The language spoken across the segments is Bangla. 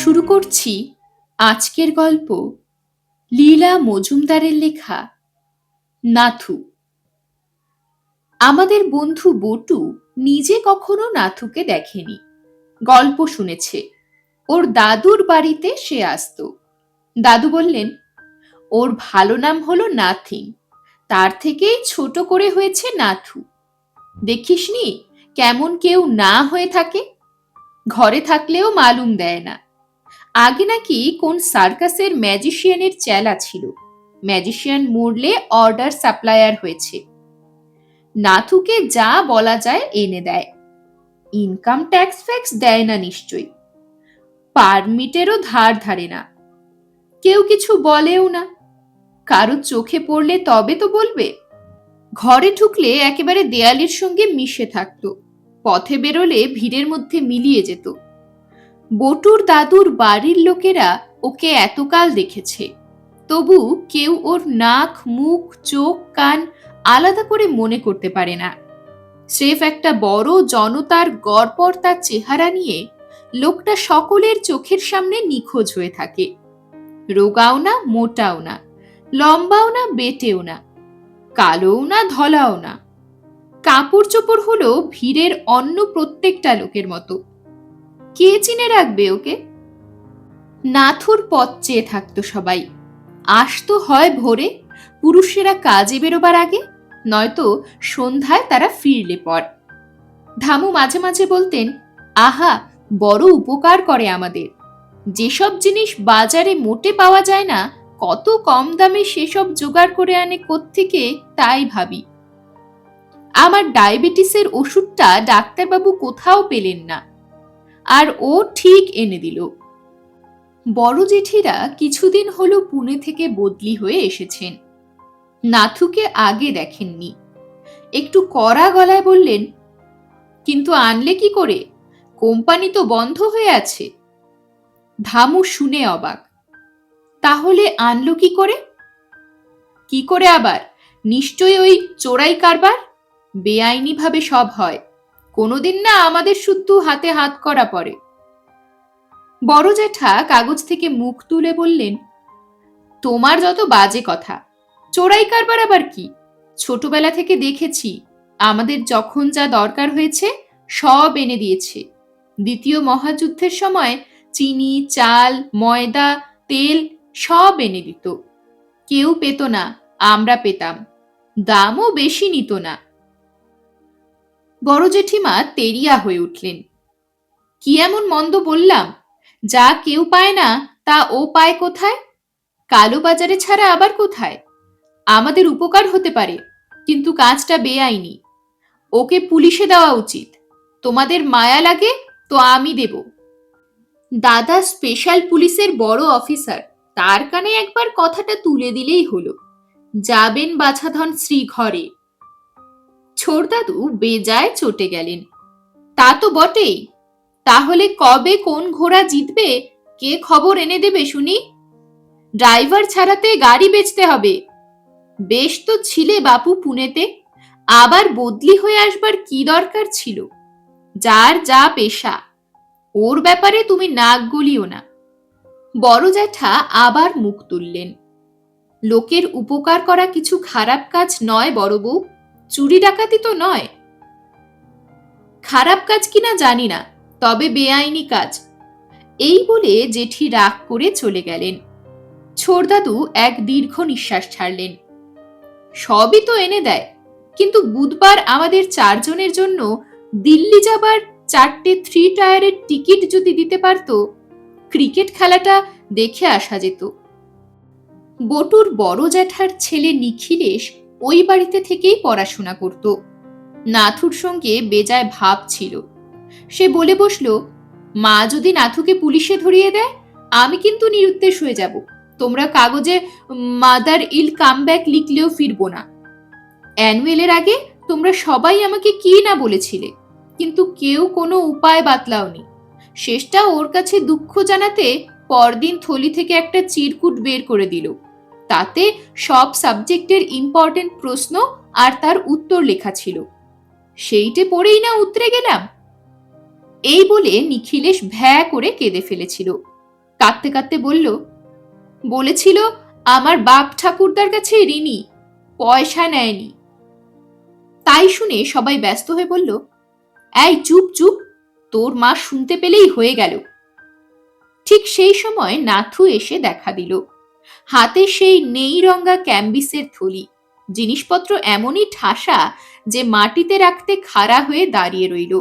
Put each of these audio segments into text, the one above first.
শুরু করছি আজকের গল্প লীলা মজুমদারের লেখা নাথু। আমাদের বন্ধু বটু নিজে কখনো নাথুকে দেখেনি, গল্প শুনেছে। ওর দাদুর বাড়িতে সে আসতো। দাদু বললেন, ওর ভালো নাম হলো নাথিং, তার থেকেই ছোট করে হয়েছে নাথু। দেখিসনি কেমন কেউ না হয়ে থাকে, ঘরে থাকলেও মালুম দেয় না। আগে নাকি কোন সার্কাসের ম্যাজিশিয়ানের চেলা ছিল, ম্যাজিশিয়ান মরলে অর্ডার সাপ্লায়ার হয়েছে। নাথুকে যা বলা যায় এনে দেয়, ইনকাম ট্যাক্স ফ্যাক্স দেয় না নিশ্চয়ই, পারমিটেরও ধার ধারে না। কেউ কিছু বলেও না, কারো চোখে পড়লে তবে তো বলবে। ঘরে ঢুকলে একেবারে দেয়ালের সঙ্গে মিশে থাকতো, পথে বেরোলে ভিড়ের মধ্যে মিলিয়ে যেত। বটুর দাদুর বাড়ির লোকেরা ওকে এতকাল দেখেছে, তবু কেউ ওর নাক মুখ চোখ কান আলাদা করে মনে করতে পারে না। স্রেফ একটা বড় জনতার গড়পড়তার চেহারা নিয়ে লোকটা সকলের চোখের সামনে নিখোঁজ হয়ে থাকে। রোগাও না মোটাও না, লম্বাও না বেটেও না, কালোও না ধলাও না। কাপড় চোপড় হলো ভিড়ের অন্য প্রত্যেকটা লোকের মতো। কে চিনে রাখবে ওকে? নাথুর পথ চেয়ে থাকতো সবাই। আসতো হয় ভোরে, পুরুষেরা কাজে বেরোবার আগে, নয়তো সন্ধ্যায় তারা ফিরলে পর। ধামু মাঝে মাঝে বলতেন, আহা, বড় উপকার করে আমাদের। যেসব জিনিস বাজারে মোটে পাওয়া যায় না, কত কম দামে সেসব জোগাড় করে আনে কোত্থেকে তাই ভাবি। আমার ডায়াবেটিসের ওষুধটা ডাক্তারবাবু কোথাও পেলেন না, আর ও ঠিক এনে দিল। বড় জেঠিরা কিছুদিন হলো পুনে থেকে বদলি হয়ে এসেছেন। নাথুকে আগে দেখেননি। একটু কড়া গলায় বললেন, কিন্তু আনলে কি করে? কোম্পানি তো বন্ধ হয়ে আছে। ধামু শুনে অবাক। তাহলে আনলো কি করে? কি করে আবার? নিশ্চয়ই ওই চোরাই কারবার। বেআইনি ভাবে সব হয়, কোনোদিন না আমাদের শুদ্ধ হাতে হাত করা পড়ে। বড় জ্যাঠা কাগজ থেকে মুখ তুলে বললেন, তোমার যত বাজে কথা। চোরাই কারবার আবার কি? ছোটবেলা থেকে দেখেছি, আমাদের যখন যা দরকার হয়েছে সব এনে দিয়েছে। দ্বিতীয় মহাযুদ্ধের সময় চিনি, চাল, ময়দা, তেল সব এনে দিত। কেউ পেত না, আমরা পেতাম। দামও বেশি নিত না। বড় জেঠিমা তেরিয়া হয়ে উঠলেন। কি এমন মন্দ বললাম? যা কেউ পায় না তা ও পায় কোথায়? কালো বাজারে ছাড়া আবার কোথায়? আমাদের উপকার হতে পারে, কিন্তু কাজটা বেআইনি। ওকে পুলিশে দেওয়া উচিত। তোমাদের মায়া লাগে তো আমি দেব। দাদা স্পেশাল পুলিশের বড় অফিসার, তার কানে একবার কথাটা তুলে দিলেই হলো। যাবেন বাছাধন শ্রী ঘরে। ছোড়দাদু বেজায় চটে গেলেন। তা তো বটেই। তাহলে কবে কোন ঘোড়া জিতবে কে খবর এনে দেবে শুনি? ড্রাইভার ছাড়াতে গাড়ি বেচতে হবে। বেশ তো ছিলে বাপু পুনেতে, আবার বদলি হয়ে আসবার কি দরকার ছিল? যার যা পেশা, ওর ব্যাপারে তুমি নাক গলিও না। বড় জ্যাঠা আবার মুখ তুললেন। লোকের উপকার করা কিছু খারাপ কাজ নয় বড় বউ, চুরি ডাকাতি তো নয়। খারাপ কাজ কিনা জানি না, তবে বেআইনি কাজ। এই বলে জেঠি রাগ করে চলে গেলেন। ছোড়দাদু এক দীর্ঘ নিঃশ্বাস ছাড়লেন। সবই তো এনে দেয়, কিন্তু বুধবার আমাদের চারজনের জন্য দিল্লি যাবার 4টে 3 টায়ারের টিকিট যদি দিতে পারত, ক্রিকেট খেলাটা দেখে আসা যেত। বটুর বড় জ্যাঠার ছেলে নিখিলেশ ওই বাড়িতে থেকেই পড়াশোনা করত। নাথুর সঙ্গে বেজায় ভাব ছিল। সে বলে বসল, মা যদি নাথুকে পুলিশে ধরিয়ে দেয়, আমি কিন্তু নিরুদ্দেশ হয়ে যাব। তোমরা কাগজে মাদার ইল কাম ব্যাক লিখলেও ফিরবো না। অ্যানুয়েলের আগে তোমরা সবাই আমাকে কি না বলেছিলে, কিন্তু কেউ কোনো উপায় বাতলাওনি। শেষটা ওর কাছে দুঃখ জানাতে পরদিন থলি থেকে একটা চিরকুট বের করে দিল। তাতে সব সাবজেক্টের ইম্পর্টেন্ট প্রশ্ন আর তার উত্তর লেখা ছিল। সেইটে পড়েই না উতরে গেলাম। এই বলে নিখিলেশ ভ্যা করে কেঁদে ফেলেছিল। কাঁদতে কাঁদতে বলল, বলেছিল আমার বাপ ঠাকুরদার কাছে ঋণী, পয়সা নেয়নি। তাই শুনে সবাই ব্যস্ত হয়ে বলল, এই চুপ চুপ, তোর মা শুনতে পেলেই হয়ে গেল। ঠিক সেই সময় নাথু এসে দেখা দিল, হাতে সেই নেই রঙা ক্যাম্বিসের থলি। জিনিসপত্র এমনই ঠাসা যে মাটিতে রাখতে খাড়া হয়ে দাঁড়িয়ে রইল।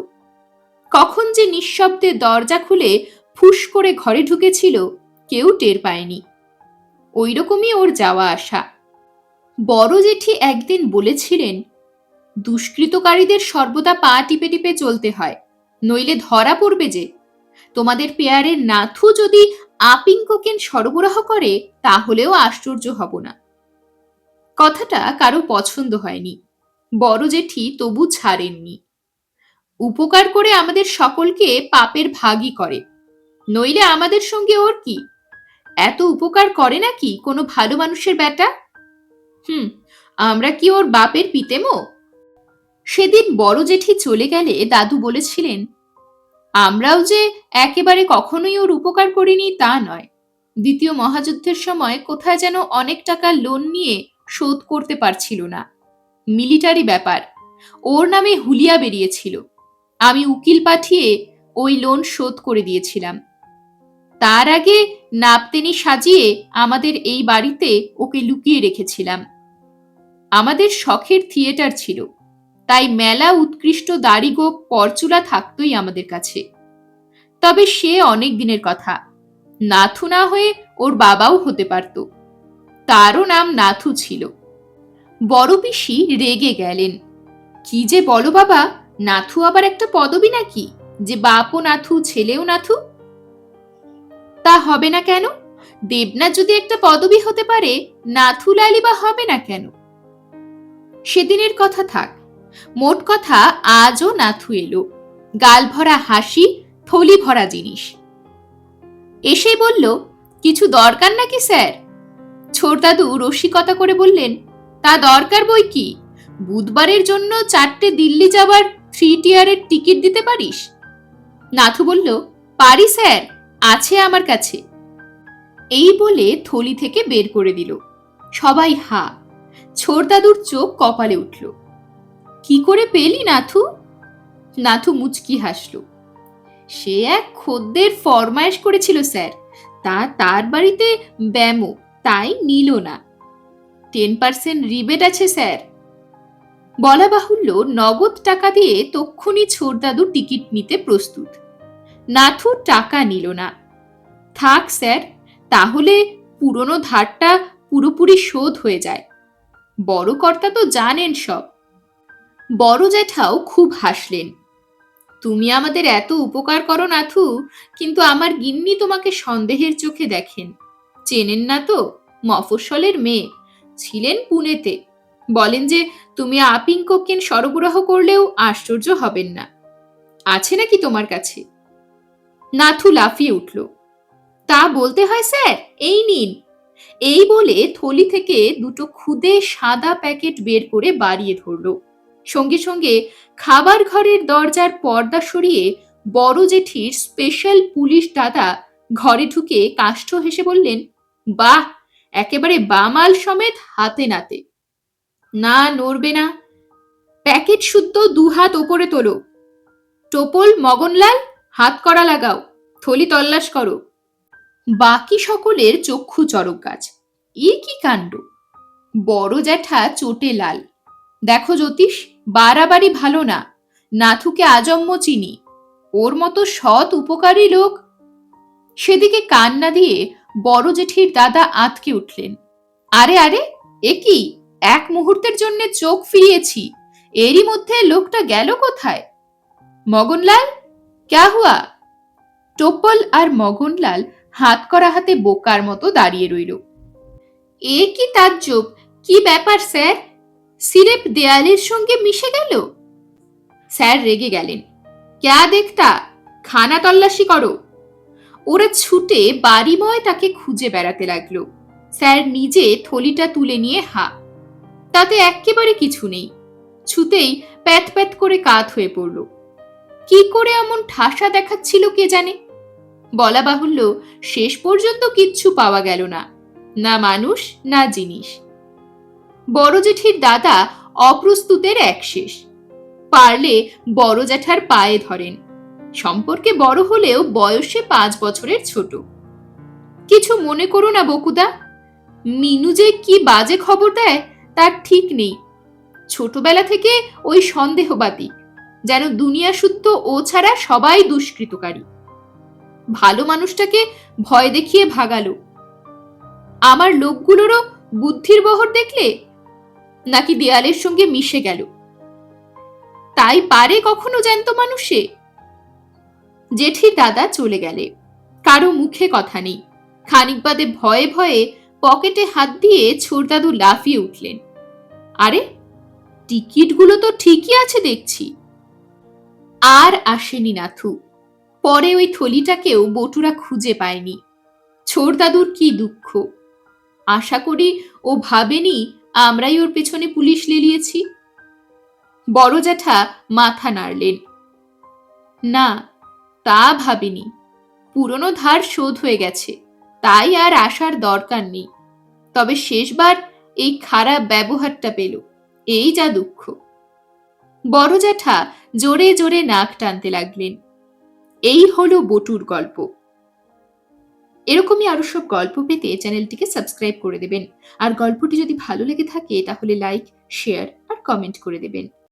কখন যে নিঃশব্দে দরজা খুলে ফুস করে ঘরে ঢুকেছিল কেউ টের পায়নি। ওই রকমই ওর যাওয়া আসা। বড় জেঠি একদিন বলেছিলেন, দুষ্কৃতকারীদের সর্বদা পা টিপে টিপে চলতে হয়, নইলে ধরা পড়বে যে। তোমাদের পেয়ারের নাথু যদি আপিং কোকেন সরবরাহ করে তাহলেও আশ্চর্য হব না। কথাটা কারো পছন্দ হয়নি। বড় জেঠি তবু ছাড়েননি। উপকার করে আমাদের সকলকে পাপের ভাগই করে, নইলে আমাদের সঙ্গে ওর কি? এত উপকার করে নাকি কোনো ভালো মানুষের বেটা? আমরা কি ওর বাপের পিতেমো? সেদিন বড় জেঠি চলে গেলে দাদু বলেছিলেন, আমরাও যে একেবারে কখনোই ওর উপকার করিনি তা নয়। দ্বিতীয় মহাযুদ্ধের সময় কোথায় যেন অনেক টাকা লোন নিয়ে শোধ করতে পারছিল না। মিলিটারি ব্যাপার, ওর নামে হুলিয়া বেরিয়েছিল। আমি উকিল পাঠিয়ে ওই লোন শোধ করে দিয়েছিলাম। তার আগে নাপতেনি সাজিয়ে আমাদের এই বাড়িতে ওকে লুকিয়ে রেখেছিলাম। আমাদের শখের থিয়েটার ছিল, তাই মেলা উৎকৃষ্ট দাড়িগোঁফ পরচুলা থাকতই আমাদের কাছে। তবে সে অনেক দিনের কথা। নাথু না হয়ে ওর বাবাও হতে পারত। তারও নাম নাথু ছিল। বড় পিসি রেগে গেলেন। কি যে বলো বাবা, নাথু আবার একটা পদবী নাকি, যে বাপও নাথু ছেলেও নাথু? তা হবে না কেন? দেবনাথ যদি একটা পদবী হতে পারে, নাথুলালই বা হবে না কেন? সেদিনের কথা থাক। মোট কথা আজও নাথু এলো, গাল ভরা হাসি, থলি ভরা জিনিস। এসে বলল, কিছু দরকার নাকি স্যার? ছোটদাদু রসিকতা করে বললেন, তা দরকার বই কি, বুধবারের জন্য 4টে দিল্লি যাবার 3 টিয়ারের টিকিট দিতে পারিস? নাথু বলল, পারি স্যার, আছে আমার কাছে। এই বলে থলি থেকে বের করে দিল। সবাই হা। ছোটদাদুর চোখ কপালে উঠল। কি করে পেলি নাথু? নাথু মুচকি হাসল। সে এক খদ্দের ফরমায়েশ করেছিল স্যার, তার বাড়িতে ব্যামো, তাই নিল না। 10% রিবেট আছে স্যার। বলা বাহুল্য, নগদ টাকা দিয়ে তক্ষুনি ছোটদাদু টিকিট নিতে প্রস্তুত। নাথু টাকা নিল না। থাক স্যার, তাহলে পুরনো ধারটা পুরোপুরি শোধ হয়ে যায়। বড় কর্তা তো জানেন সব। বড় জ্যাঠাও খুব হাসলেন। তুমি আমাদের এত উপকার করো নাথু, কিন্তু আমার গিন্নি তোমাকে সন্দেহের চোখে দেখেন। চেনেন না তো, মফস্বলের মেয়ে, ছিলেন পুনেতে। বলেন যে তুমি আপিং কোকেন সরবরাহ করলেও আশ্চর্য হবেন না। আছে নাকি তোমার কাছে? নাথু লাফিয়ে উঠল। তা বলতে হয় স্যার, এই নিন। এই বলে থলি থেকে 2টো খুদে সাদা প্যাকেট বের করে বাড়িয়ে ধরল। সঙ্গে সঙ্গে খাবার ঘরের দরজার পর্দা সরিয়ে বড় জেঠির স্পেশাল পুলিশ দাদা ঘরে ঢুকে কাষ্ঠ হেসে বললেন, বাহ, একেবারে বামাল সমেত হাতে নাতে। না, নড়বে না। প্যাকেট শুদ্ধ 2 হাত ওপরে তোলো। টোপল, মগনলাল, হাত করা লাগাও, থলি তল্লাশ করো। বাকি সকলের চক্ষু চড়ক গাছ। এ কি কাণ্ড! বড় জ্যাঠা চোটে লাল। দেখো জ্যোতিষ, বাড়াবাড়ি ভালো না। নাথুকে আজন্ম চিনি, ওর মতো সৎ উপকারী লোক। সেদিকে কান না দিয়ে বড় জেঠির দাদা আঁতকে উঠলেন। আরে আরে, এ কি? এক মুহূর্তের জন্য চোখ ফিরিয়েছি, এরই মধ্যে লোকটা গেল কোথায়? মগনলাল, ক্যা হুয়া? টোপল আর মগনলাল হাত করা হাতে বোকার মতো দাঁড়িয়ে রইল। এ কি তাজ্জব! কি ব্যাপার স্যার? সিরেপ দেয়ালের সঙ্গে মিশে গেল? স্যার রেগে গেলেন। ক্যা দেখতা, খানা তল্লাশি করো। ওরা ছুটে বাড়িময় তাকে খুঁজে বেড়াতে লাগলো। স্যার নিজে থলিটা তুলে নিয়ে হা। তাতে একেবারে কিছু নেই। ছুতেই প্যাত প্যাত করে কাত হয়ে পড়ল। কি করে এমন ঠাসা দেখাচ্ছিল কে জানে। বলা বাহুল্য, শেষ পর্যন্ত কিচ্ছু পাওয়া গেল না, না মানুষ না জিনিস। বড় জেঠির দাদা অপ্রস্তুতের এক শেষ। পারলে বড় জ্যাঠার পায়ে ধরেন, সম্পর্কে বড় হলেও বয়সে 5 বছরের ছোট। কিছু মনে করো না বকুদা, মিনু যে কি বাজে খবর দেয় তার ঠিক নেই। ছোটবেলা থেকে ওই সন্দেহবাদী, যেন দুনিয়া শুদ্ধ ও ছাড়া সবাই দুষ্কৃতকারী। ভালো মানুষটাকে ভয় দেখিয়ে ভাগালো। আমার লোকগুলোরও বুদ্ধির বহর দেখলে, নাকি দেয়ালের সঙ্গে মিশে গেল? তাই পারে কখনো জ্যান্ত মানুষে? জেঠির দাদা চলে গেলে কারো মুখে কথা নেই। খানিক বাদে ভয়ে ভয়ে পকেটে হাত দিয়ে ছোড়দাদু লাফিয়ে উঠলেন। আরে, টিকিটগুলো তো ঠিকই আছে দেখছি। আর আসেনি নাথু। পরে ওই থলিটাকেও বটুরা খুঁজে পায়নি। ছোড়দাদুর কি দুঃখ! আশা করি ও ভাবেনি আমরাই ওর পেছনে পুলিশ লেলিয়েছি। বড় জ্যাঠা মাথা নাড়লেন। না, তা ভাবিনি। পুরনো ধার শোধ হয়ে গেছে, তাই আর আসার দরকার নেই। তবে শেষবার এই খারাপ ব্যবহারটা পেল, এই যা দুঃখ। বড় জ্যাঠা জোরে জোরে নাক টানতে লাগলেন। এই হলো বটুর গল্প। এরকমই আরো সব গল্প পেতে চ্যানেলটিকে সাবস্ক্রাইব করে দেবেন। আর গল্পটি যদি ভালো লেগে থাকে তাহলে লাইক, শেয়ার আর কমেন্ট করে দেবেন।